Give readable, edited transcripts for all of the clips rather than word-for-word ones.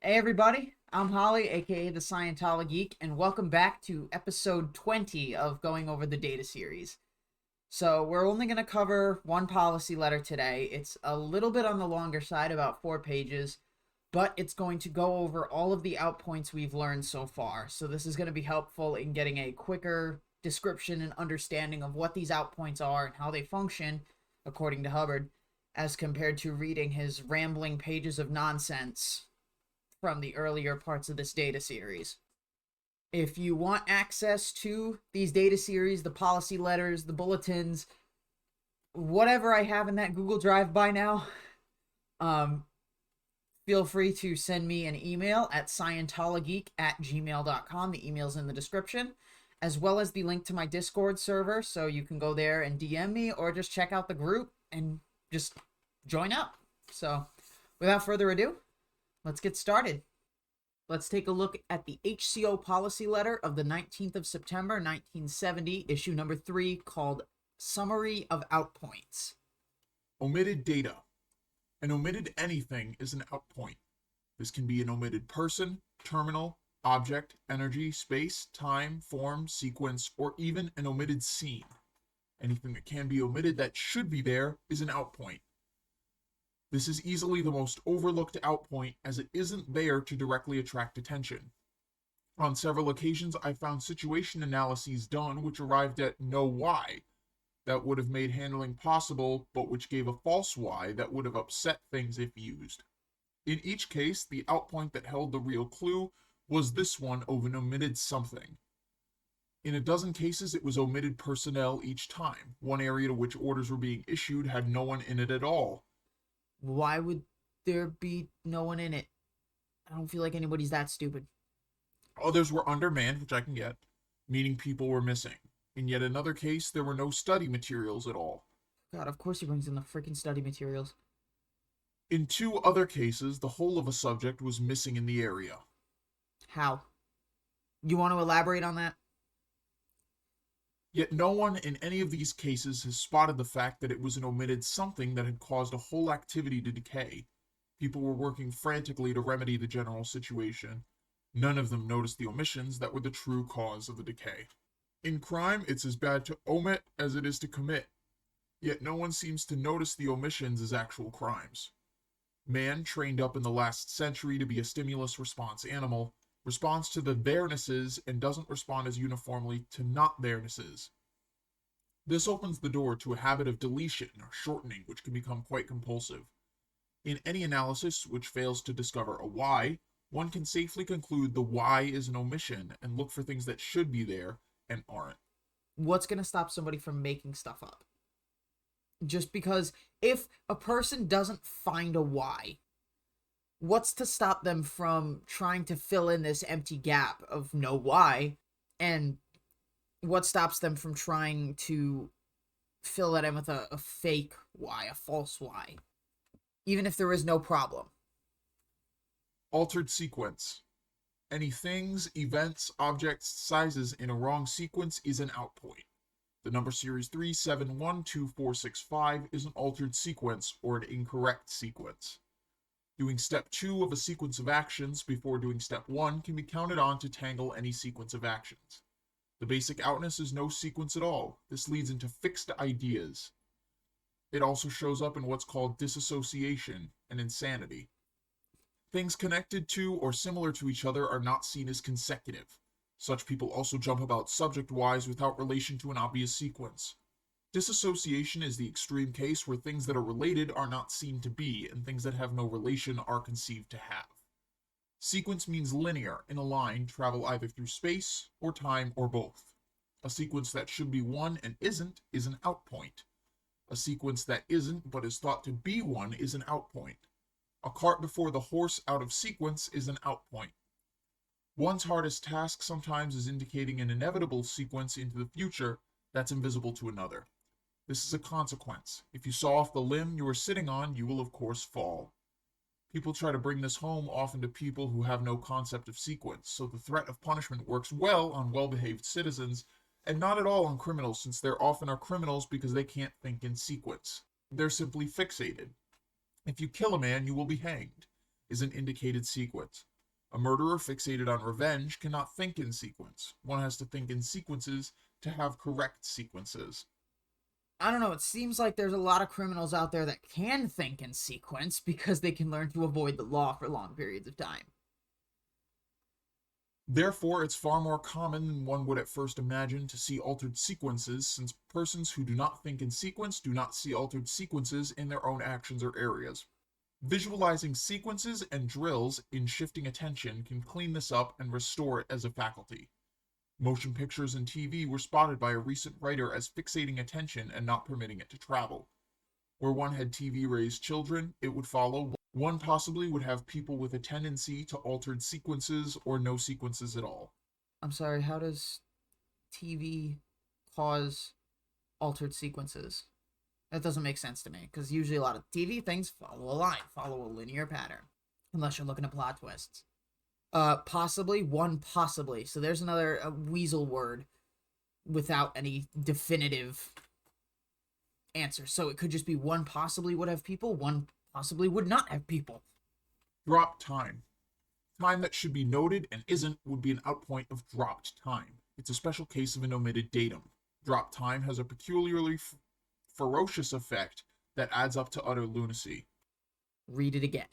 Hey everybody, I'm Holly, aka the Scientologeek, and welcome back to episode 20 of going over the data series. So, we're only going to cover one policy letter today. It's a little bit on the longer side, about 4 pages, but it's going to go over all of the outpoints we've learned so far. So, this is going to be helpful in getting a quicker description and understanding of what these outpoints are and how they function, according to Hubbard, as compared to reading his rambling pages of nonsense from the earlier parts of this data series. If you want access to these data series, the policy letters, the bulletins, whatever I have in that Google Drive by now, um, feel free to send me an email at scientologeek@gmail.com. The email's in the description, as well as the link to my Discord server, so you can go there and DM me or just check out the group and just join up. So, without further ado, let's get started. Let's take a look at the HCO policy letter of the 19th of September, 1970, issue number 3, called Summary of Outpoints. Omitted data. An omitted anything is an outpoint. This can be an omitted person, terminal, object, energy, space, time, form, sequence, or even an omitted scene. Anything that can be omitted that should be there is an outpoint. This is easily the most overlooked outpoint as it isn't there to directly attract attention. On several occasions, I found situation analyses done which arrived at no why that would have made handling possible, but which gave a false why that would have upset things if used. In each case, the outpoint that held the real clue was this one of an omitted something. In a dozen cases, it was omitted personnel each time. One area to which orders were being issued had no one in it at all. Why would there be no one in it? I don't feel like anybody's that stupid. Others were undermanned, which I can get, meaning people were missing. In yet another case, there were no study materials at all. God, of course he brings in the freaking study materials. In 2 other cases, the whole of a subject was missing in the area. How? You want to elaborate on that? Yet no one in any of these cases has spotted the fact that it was an omitted something that had caused a whole activity to decay. People were working frantically to remedy the general situation. None of them noticed the omissions that were the true cause of the decay. In crime, it's as bad to omit as it is to commit. Yet no one seems to notice the omissions as actual crimes. Man, trained up in the last century to be a stimulus response animal, responds to the therenesses and doesn't respond as uniformly to not therenesses. This opens the door to a habit of deletion or shortening, which can become quite compulsive. In any analysis which fails to discover a why, one can safely conclude the why is an omission and look for things that should be there and aren't. What's going to stop somebody from making stuff up? Just because if a person doesn't find a why, what's to stop them from trying to fill in this empty gap of no why? And what stops them from trying to fill that in with a fake why, a false why, even if there is no problem? Altered sequence. Any things, events, objects, sizes in a wrong sequence is an outpoint. The number series 3712465 is an altered sequence or an incorrect sequence. Doing step 2 of a sequence of actions before doing step 1 can be counted on to tangle any sequence of actions. The basic outness is no sequence at all. This leads into fixed ideas. It also shows up in what's called disassociation and insanity. Things connected to or similar to each other are not seen as consecutive. Such people also jump about subject-wise without relation to an obvious sequence. Disassociation is the extreme case where things that are related are not seen to be, and things that have no relation are conceived to have. Sequence means linear, in a line, travel either through space or time or both. A sequence that should be one and isn't is an outpoint. A sequence that isn't but is thought to be one is an outpoint. A cart before the horse out of sequence is an outpoint. One's hardest task sometimes is indicating an inevitable sequence into the future that's invisible to another. This is a consequence. If you saw off the limb you were sitting on, you will of course fall. People try to bring this home often to people who have no concept of sequence, so the threat of punishment works well on well-behaved citizens, and not at all on criminals, since there often are criminals because they can't think in sequence. They're simply fixated. If you kill a man, you will be hanged, is an indicated sequence. A murderer fixated on revenge cannot think in sequence. One has to think in sequences to have correct sequences. I don't know. It seems like there's a lot of criminals out there that can think in sequence because they can learn to avoid the law for long periods of time. Therefore, it's far more common than one would at first imagine to see altered sequences, since persons who do not think in sequence do not see altered sequences in their own actions or areas. Visualizing sequences and drills in shifting attention can clean this up and restore it as a faculty. Motion pictures and TV were spotted by a recent writer as fixating attention and not permitting it to travel. Where one had TV raised children, it would follow one possibly would have people with a tendency to altered sequences or no sequences at all. I'm sorry, how does TV cause altered sequences? That doesn't make sense to me, because usually a lot of TV things follow a line, follow a linear pattern, unless you're looking at plot twists. Possibly, one possibly. So there's another weasel word without any definitive answer. So it could just be one possibly would have people, one possibly would not have people. Drop time. Time that should be noted and isn't would be an outpoint of dropped time. It's a special case of an omitted datum. Drop time has a peculiarly ferocious effect that adds up to utter lunacy. Read it again.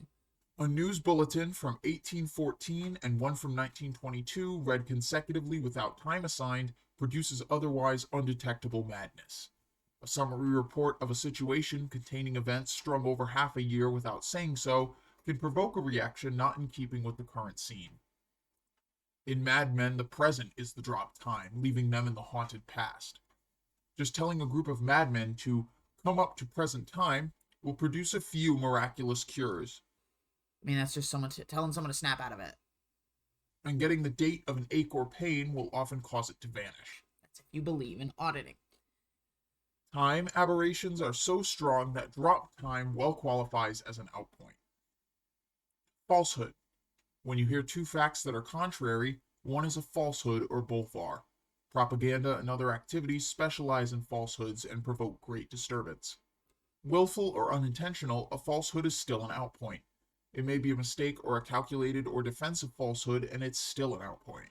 A news bulletin from 1814 and one from 1922, read consecutively without time assigned, produces otherwise undetectable madness. A summary report of a situation containing events strung over half a year without saying so can provoke a reaction not in keeping with the current scene. In Mad Men, the present is the dropped time, leaving them in the haunted past. Just telling a group of madmen to come up to present time will produce a few miraculous cures. I mean, that's just telling someone to snap out of it. And getting the date of an ache or pain will often cause it to vanish. That's if you believe in auditing. Time aberrations are so strong that drop time well qualifies as an outpoint. Falsehood. When you hear two facts that are contrary, one is a falsehood or both are. Propaganda and other activities specialize in falsehoods and provoke great disturbance. Willful or unintentional, a falsehood is still an outpoint. It may be a mistake or a calculated or defensive falsehood, and it's still an outpoint.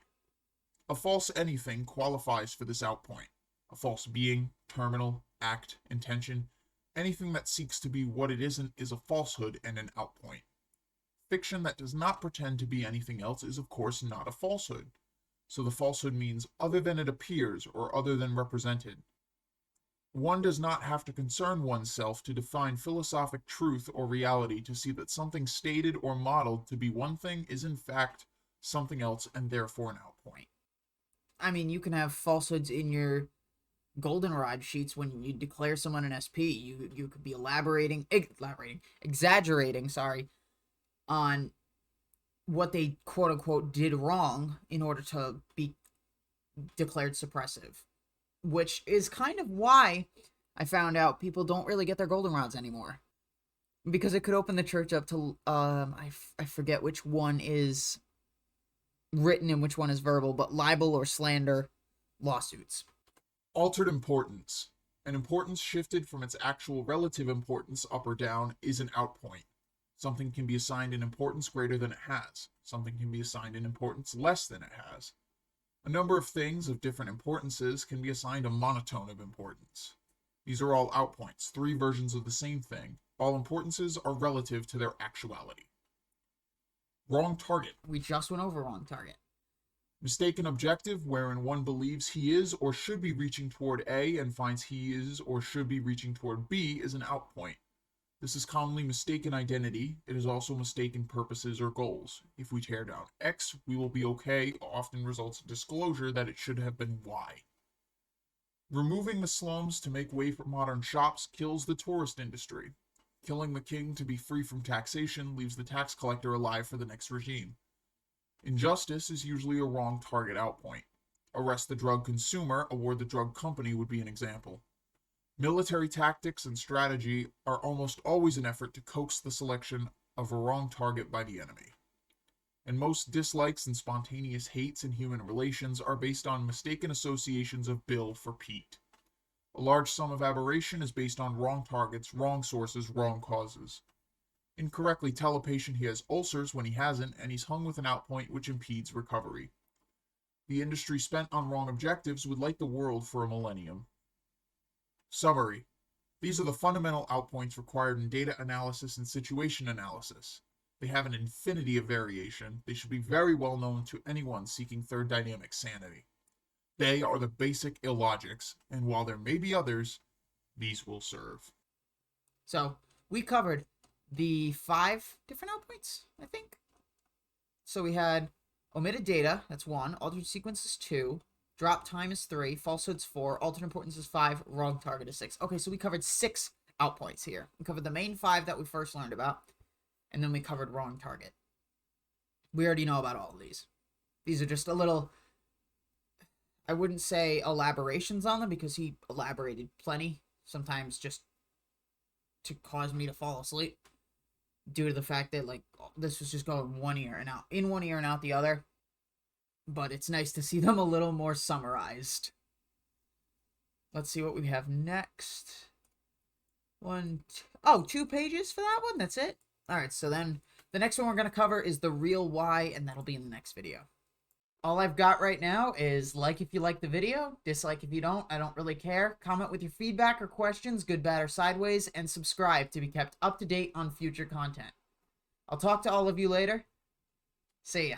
A false anything qualifies for this outpoint. A false being, terminal, act, intention, anything that seeks to be what it isn't is a falsehood and an outpoint. Fiction that does not pretend to be anything else is of course not a falsehood. So the falsehood means other than it appears or other than represented. One does not have to concern oneself to define philosophic truth or reality to see that something stated or modeled to be one thing is in fact something else and therefore an outpoint. I mean, you can have falsehoods in your goldenrod sheets when you declare someone an SP. You could be exaggerating, on what they quote unquote did wrong in order to be declared suppressive, which is kind of why I found out people don't really get their goldenrods anymore, because it could open the church up to I forget which one is written and which one is verbal, but libel or slander lawsuits. Altered importance. An importance shifted from its actual relative importance up or down is an outpoint. Something can be assigned an importance greater than it has. Something can be assigned an importance less than it has. A number of things of different importances can be assigned a monotone of importance. These are all outpoints, three versions of the same thing. All importances are relative to their actuality. Wrong target. We just went over wrong target. Mistaken objective, wherein one believes he is or should be reaching toward A and finds he is or should be reaching toward B, is an outpoint. This is commonly mistaken identity. It is also mistaken purposes or goals. If we tear down X, we will be okay often results in disclosure that it should have been Y. Removing the slums to make way for modern shops kills the tourist industry. Killing the king to be free from taxation leaves the tax collector alive for the next regime. Injustice is usually a wrong target outpoint. Arrest the drug consumer, award the drug company would be an example. Military tactics and strategy are almost always an effort to coax the selection of a wrong target by the enemy. And most dislikes and spontaneous hates in human relations are based on mistaken associations of Bill for Pete. A large sum of aberration is based on wrong targets, wrong sources, wrong causes. Incorrectly tell a patient he has ulcers when he hasn't, and he's hung with an outpoint which impedes recovery. The industry spent on wrong objectives would light the world for a millennium. Summary. These are the fundamental outpoints required in data analysis and situation analysis. They have an infinity of variation. They should be very well known to anyone seeking third dynamic sanity. They are the basic illogics, and while there may be others, these will serve. So we covered the 5 different outpoints, I think. So we had omitted data, that's 1. Altered sequence is 2. Drop time is 3. Falsehoods 4. Alternate importance is 5. Wrong target is 6. Okay, so we covered 6 outpoints here. We covered the main 5 that we first learned about, and then we covered wrong target. We already know about all of these. These are just a little, I wouldn't say elaborations on them, because he elaborated plenty, sometimes just to cause me to fall asleep, due to the fact that, like, this was just going one ear and out, in one ear and out the other. But it's nice to see them a little more summarized. Let's see what we have next. 2 pages for that one? That's it? Alright, so then the next one we're going to cover is the real why, and that'll be in the next video. All I've got right now is like if you like the video, dislike if you don't, I don't really care. Comment with your feedback or questions, good, bad, or sideways, and subscribe to be kept up to date on future content. I'll talk to all of you later. See ya.